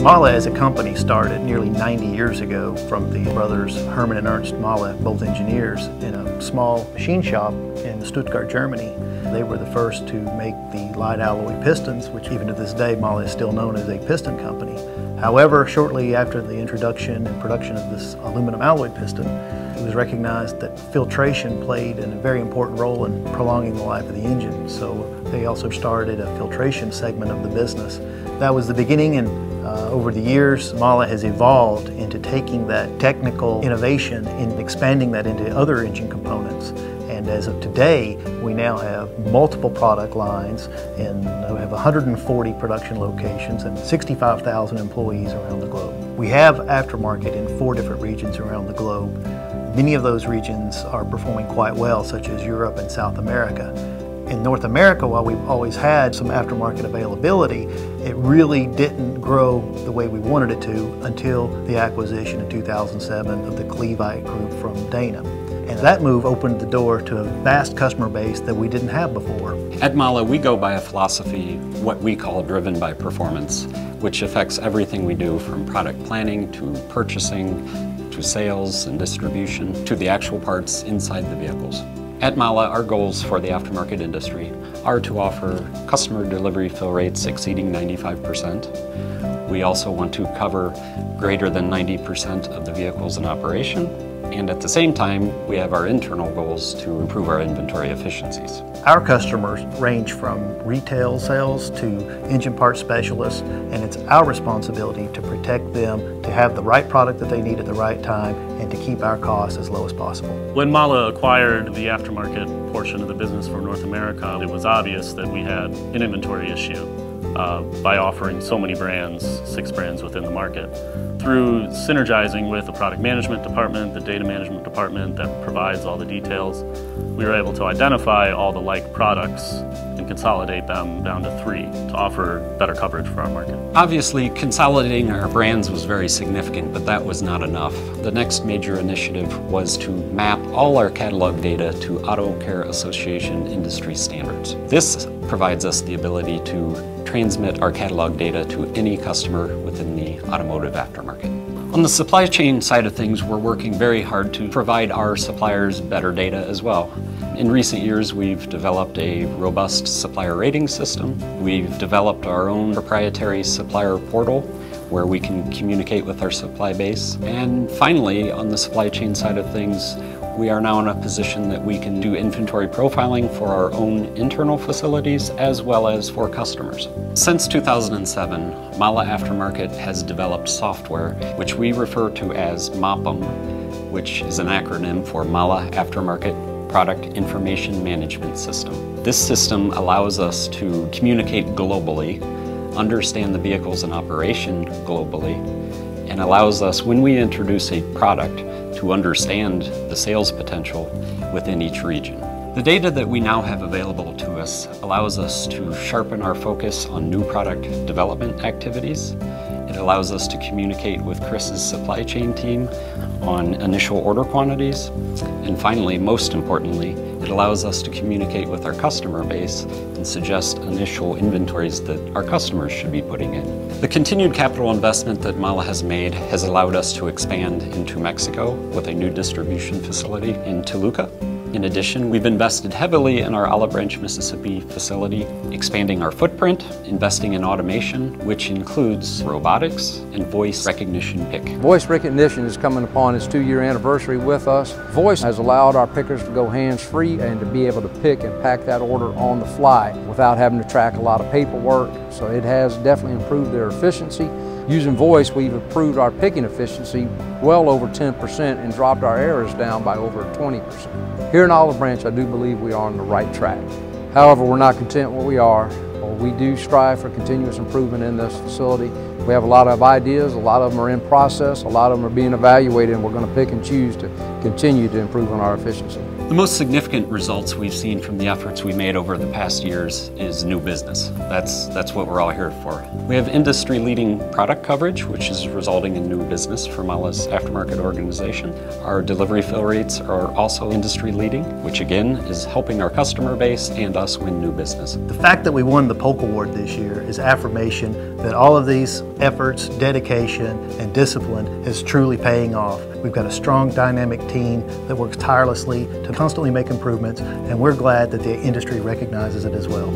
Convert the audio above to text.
MAHLE as a company started nearly 90 years ago from the brothers Herman and Ernst Mahle, both engineers, in a small machine shop in Stuttgart, Germany. They were the first to make the light alloy pistons, which even to this day MAHLE is still known as a piston company. However, shortly after the introduction and production of this aluminum alloy piston, it was recognized that filtration played a very important role in prolonging the life of the engine. So they also started a filtration segment of the business. That was the beginning, and over the years, MAHLE has evolved into taking that technical innovation and expanding that into other engine components. And as of today, we now have multiple product lines, and we have 140 production locations and 65,000 employees around the globe. We have aftermarket in 4 different regions around the globe. Many of those regions are performing quite well, such as Europe and South America. In North America, while we've always had some aftermarket availability, it really didn't grow the way we wanted it to until the acquisition in 2007 of the Clevite Group from Dana. And that move opened the door to a vast customer base that we didn't have before. At MAHLE, we go by a philosophy, what we call driven by performance, which affects everything we do, from product planning to purchasing to sales and distribution to the actual parts inside the vehicles. At MAHLE, our goals for the aftermarket industry are to offer customer delivery fill rates exceeding 95%. We also want to cover greater than 90% of the vehicles in operation. And at the same time, we have our internal goals to improve our inventory efficiencies. Our customers range from retail sales to engine parts specialists, and it's our responsibility to protect them, to have the right product that they need at the right time, and to keep our costs as low as possible. When MAHLE acquired the aftermarket portion of the business from North America, it was obvious that we had an inventory issue by offering so many brands, 6 brands within the market. Through synergizing with the product management department, the data management department that provides all the details, we were able to identify all the like products and consolidate them down to 3 to offer better coverage for our market. Obviously, consolidating our brands was very significant, but that was not enough. The next major initiative was to map all our catalog data to Auto Care Association industry standards. This provides us the ability to transmit our catalog data to any customer within the automotive aftermarket. On the supply chain side of things, we're working very hard to provide our suppliers better data as well. In recent years, we've developed a robust supplier rating system. We've developed our own proprietary supplier portal where we can communicate with our supply base. And finally, on the supply chain side of things, we are now in a position that we can do inventory profiling for our own internal facilities as well as for customers. Since 2007, MAHLE Aftermarket has developed software which we refer to as MAPM, which is an acronym for MAHLE Aftermarket Product Information Management System. This system allows us to communicate globally, understand the vehicles in operation globally, and allows us, when we introduce a product, to understand the sales potential within each region. The data that we now have available to us allows us to sharpen our focus on new product development activities. It allows us to communicate with Chris's supply chain team on initial order quantities. And finally, most importantly, it allows us to communicate with our customer base and suggest initial inventories that our customers should be putting in. The continued capital investment that MAHLE has made has allowed us to expand into Mexico with a new distribution facility in Toluca. In addition, we've invested heavily in our Olive Branch, Mississippi facility, expanding our footprint, investing in automation, which includes robotics and voice recognition pick. Voice recognition is coming upon its 2-year anniversary with us. Voice has allowed our pickers to go hands-free and to be able to pick and pack that order on the fly without having to track a lot of paperwork. So it has definitely improved their efficiency. Using voice, we've improved our picking efficiency well over 10% and dropped our errors down by over 20%. Here in Olive Branch, I do believe we are on the right track. However, we're not content where we are. We do strive for continuous improvement in this facility. We have a lot of ideas, a lot of them are in process, a lot of them are being evaluated, and we're going to pick and choose to continue to improve on our efficiency. The most significant results we've seen from the efforts we made over the past years is new business. That's what we're all here for. We have industry-leading product coverage, which is resulting in new business for MAHLE's aftermarket organization. Our delivery fill rates are also industry-leading, which again is helping our customer base and us win new business. The fact that we won the Polk Award this year is affirmation that all of these efforts, dedication, and discipline is truly paying off. We've got a strong, dynamic team that works tirelessly to constantly make improvements, and we're glad that the industry recognizes it as well.